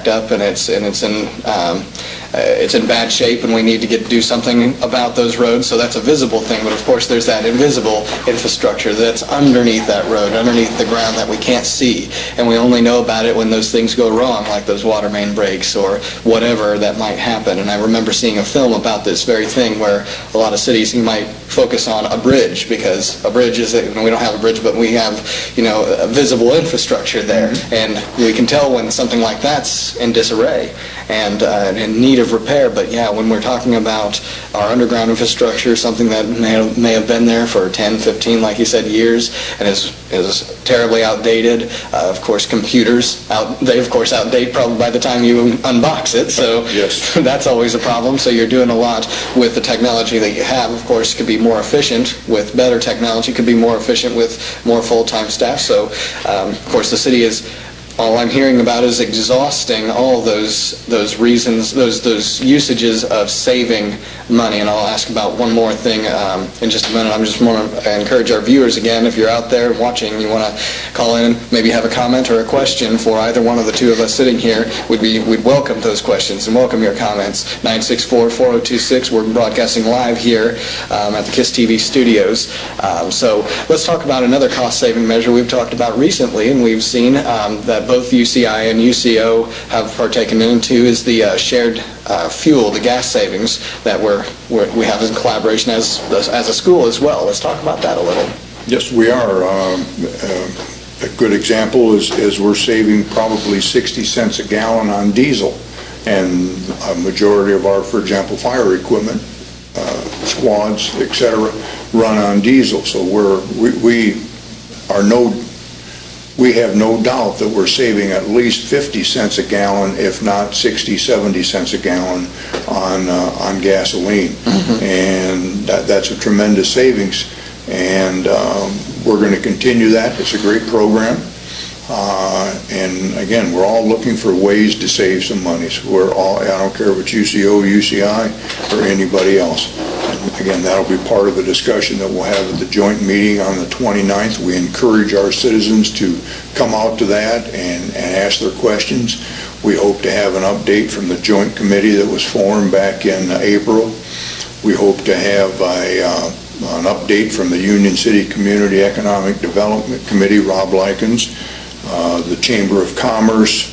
up, and it's in bad shape, and we need to do something about those roads. So that's a visible thing, but of course there's that invisible infrastructure that's underneath that road, underneath the ground, that we can't see, and we only know about it when those things go wrong, like those water main breaks or whatever that might happen. And I remember seeing a film about this very thing, where a lot of cities might focus on a bridge, because a bridge is, we don't have a bridge, but we have, a visible infrastructure there, and we can tell when something like that's in disarray and in need of repair. But yeah, when we're talking about our underground infrastructure, something that may have been there for 10, 15, like you said, years, and is terribly outdated. Of course, computers, they of course outdate probably by the time you unbox it, so yes. That's always a problem. So you're doing a lot with the technology that you have. Of course, could be more efficient with better technology, could be more efficient with more full-time staff. So of course the city is, all I'm hearing about is exhausting all those reasons, those usages of saving money. And I'll ask about one more thing in just a minute. I just want to encourage our viewers again, if you're out there watching, you want to call in, maybe have a comment or a question for either one of the two of us sitting here, we'd welcome those questions and welcome your comments. 964-4026. We're broadcasting live here at the KISS TV studios. So let's talk about another cost-saving measure we've talked about recently, and we've seen that both UCI and UCO have partaken into, is the shared fuel, the gas savings that we have in collaboration as a school as well. Let's talk about that a little. Yes, we are. A good example is we're saving probably 60 cents a gallon on diesel, and a majority of our, for example, fire equipment, squads, etc., run on diesel. So we have no doubt that we're saving at least 50 cents a gallon, if not 60, 70 cents a gallon on gasoline. Mm-hmm. And that's a tremendous savings. And we're going to continue that. It's a great program. And again, we're all looking for ways to save some money. So I don't care if it's UCO, UCI, or anybody else. And again, that'll be part of the discussion that we'll have at the joint meeting on the 29th. We encourage our citizens to come out to that and ask their questions. We hope to have an update from the joint committee that was formed back in April. We hope to have an update from the Union City Community Economic Development Committee, Rob Likens, the Chamber of Commerce.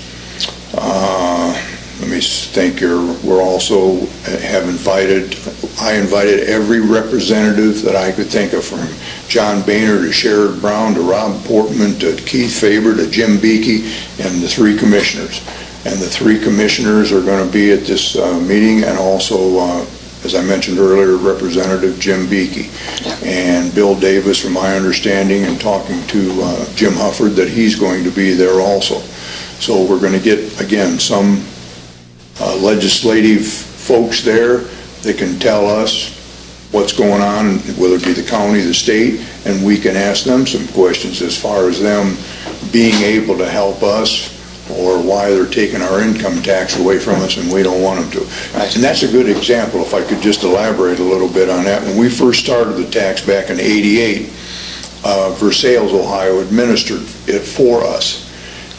Let me think here. We're also I invited every representative that I could think of, from John Boehner to Sherrod Brown to Rob Portman to Keith Faber to Jim Beakey, and the three commissioners. And the three commissioners are going to be at this meeting, and also, as I mentioned earlier, Representative Jim Beakey. And Bill Davis, from my understanding and talking to Jim Hufford, that he's going to be there also. So we're going to get, again, some legislative folks there that can tell us what's going on, whether it be the county, the state, and we can ask them some questions as far as them being able to help us, or why they're taking our income tax away from us and we don't want them to. Right. And that's a good example, if I could just elaborate a little bit on that. When we first started the tax back in '88, Versailles, Ohio administered it for us.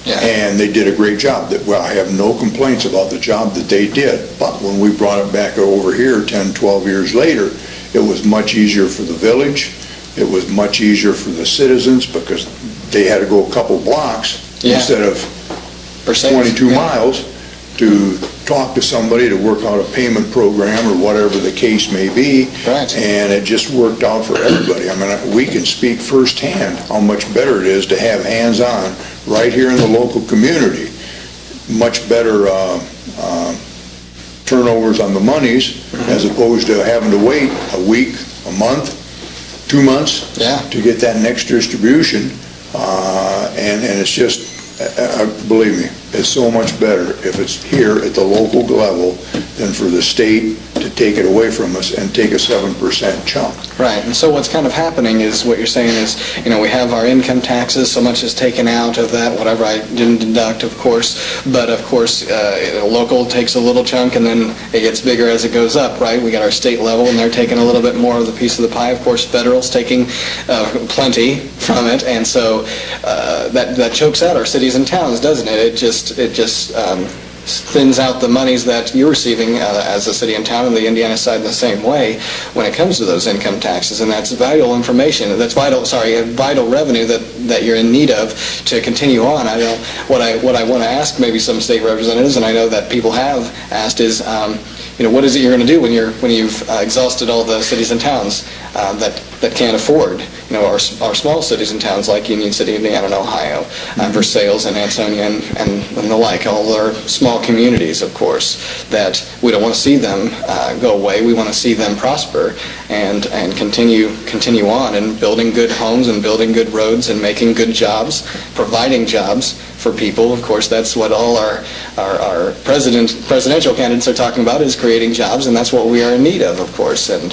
Yeah. And they did a great job. Well, I have no complaints about the job that they did. But when we brought it back over here 10, 12 years later, it was much easier for the village. It was much easier for the citizens, because they had to go a couple blocks instead of 22 miles to talk to somebody to work out a payment program or whatever the case may be. Right. And it just worked out for everybody. I mean, we can speak firsthand how much better it is to have hands-on right here in the local community. Much better turnovers on the monies, as opposed to having to wait a week, a month, 2 months to get that next distribution. And it's just, believe me, it's so much better if it's here at the local level than for the state to take it away from us and take a 7% chunk. Right, and so what's kind of happening is, what you're saying is, we have our income taxes, so much is taken out of that, whatever I didn't deduct, of course, but of course, local takes a little chunk, and then it gets bigger as it goes up, right? We got our state level, and they're taking a little bit more of the piece of the pie. Of course, federal's taking plenty from it, and so that chokes out our cities and towns, doesn't it? It just thins out the monies that you're receiving as a city and town, and the Indiana side the same way when it comes to those income taxes. And that's vital information. That's vital revenue that you're in need of to continue on. I know what I want to ask maybe some state representatives, and I know that people have asked, is what is it you're going to do when you've exhausted all the cities and towns that can't afford, our small cities and towns like Union City, Indiana, and Ohio, Versailles and Ansonia and the like, all our small communities, of course, that we don't want to see them go away. We want to see them prosper and continue on and building good homes and building good roads and making good jobs, providing jobs for people. Of course, that's what all our presidential candidates are talking about, is creating jobs, and that's what we are in need of course. And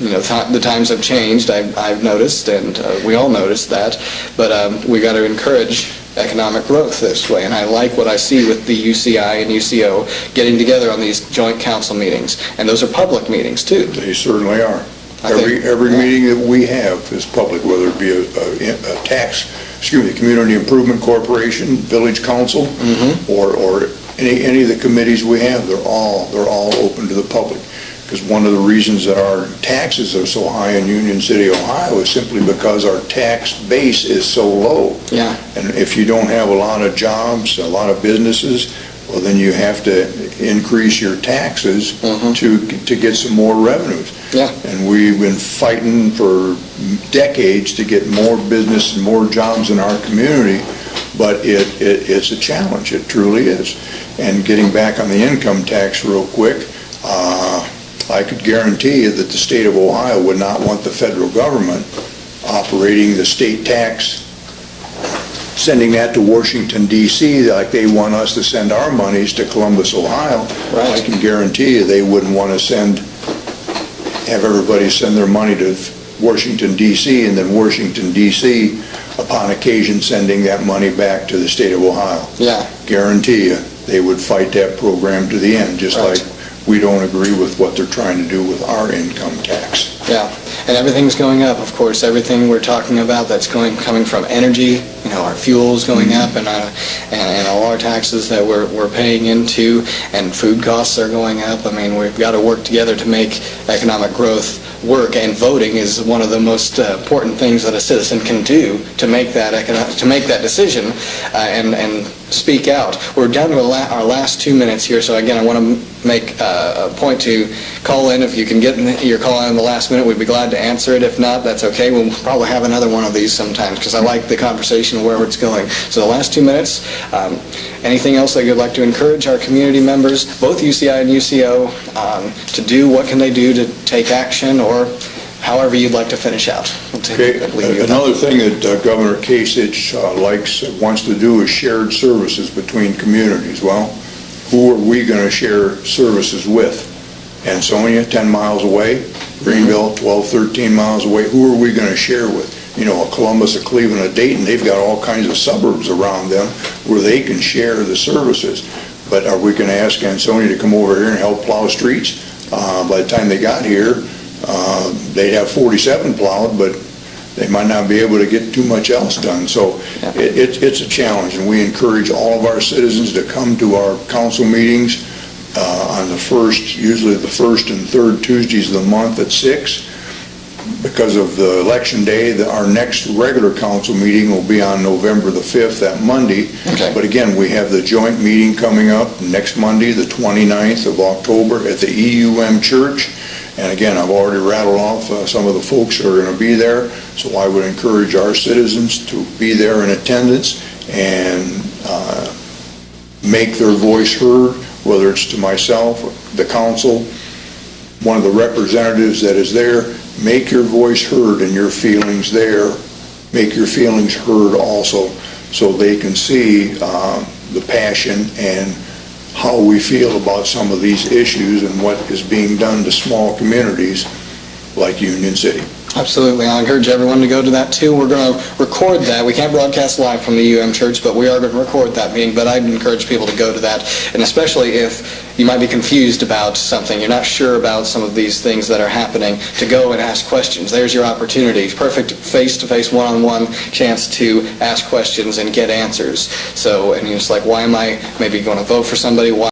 the times have changed. I've noticed, and we all noticed that. But we got to encourage economic growth this way, and I like what I see with the UCI and UCO getting together on these joint council meetings, and those are public meetings too. They certainly are. Every meeting that we have is public, whether it be a Community Improvement Corporation, Village Council, or any of the committees we have. They're all open to the public. Because one of the reasons that our taxes are so high in Union City, Ohio, is simply because our tax base is so low. Yeah. And if you don't have a lot of jobs, a lot of businesses, well, then you have to increase your taxes to get some more revenues. Yeah. And we've been fighting for decades to get more business and more jobs in our community, but it's a challenge. It truly is. And getting back on the income tax real quick, I could guarantee you that the state of Ohio would not want the federal government operating the state tax, sending that to Washington, D.C., like they want us to send our monies to Columbus, Ohio. Right. I can guarantee you they wouldn't want to have everybody send their money to Washington, D.C., and then Washington, D.C., upon occasion, sending that money back to the state of Ohio. Yeah. Guarantee you they would fight that program to the end, just like we don't agree with what they're trying to do with our income tax. Yeah, and everything's going up, of course. Everything we're talking about that's coming from energy, our fuel's going up, and all our taxes that we're paying into, and food costs are going up. I mean, we've got to work together to make economic growth work, and voting is one of the most important things that a citizen can do to make that decision and speak out. We're down to our last 2 minutes here, so again, I want to make a point to call in. If you can get your call in the last minute, we'd be glad to answer it. If not, that's okay. We'll probably have another one of these sometimes, because I like the conversation where it's going. So the last 2 minutes, anything else that you'd like to encourage our community members, both UCI and UCO, to do? What can they do to take action, or however you'd like to finish out? Okay. Another thing that Governor Kasich wants to do is shared services between communities. Well, who are we going to share services with? Ansonia, 10 miles away. Greenville, 12, 13 miles away. Who are we going to share with? A Columbus, a Cleveland, a Dayton, they've got all kinds of suburbs around them where they can share the services. But are we going to ask Ansonia to come over here and help plow streets? By the time they got here, they'd have 47 plowed, but they might not be able to get too much else done. So it's a challenge, and we encourage all of our citizens to come to our council meetings on usually the first and third Tuesdays of the month at 6. Because of the election day, our next regular council meeting will be on November the 5th, that Monday. Okay. But again, we have the joint meeting coming up next Monday, the 29th of October at the EUM Church. And again, I've already rattled off some of the folks that are going to be there. So I would encourage our citizens to be there in attendance and make their voice heard, whether it's to myself, the council, one of the representatives that is there. Make your voice heard and your feelings there. Make your feelings heard also, so they can see the passion and how we feel about some of these issues and what is being done to small communities like Union City. Absolutely. I encourage everyone to go to that too. We're going to record that. We can't broadcast live from the UM Church, but we are going to record that meeting. But I'd encourage people to go to that, and especially if you might be confused about something, you're not sure about some of these things that are happening, to go and ask questions. There's your opportunity. Perfect face-to-face, one-on-one chance to ask questions and get answers. So, and you're just like, why am I maybe going to vote for somebody? Why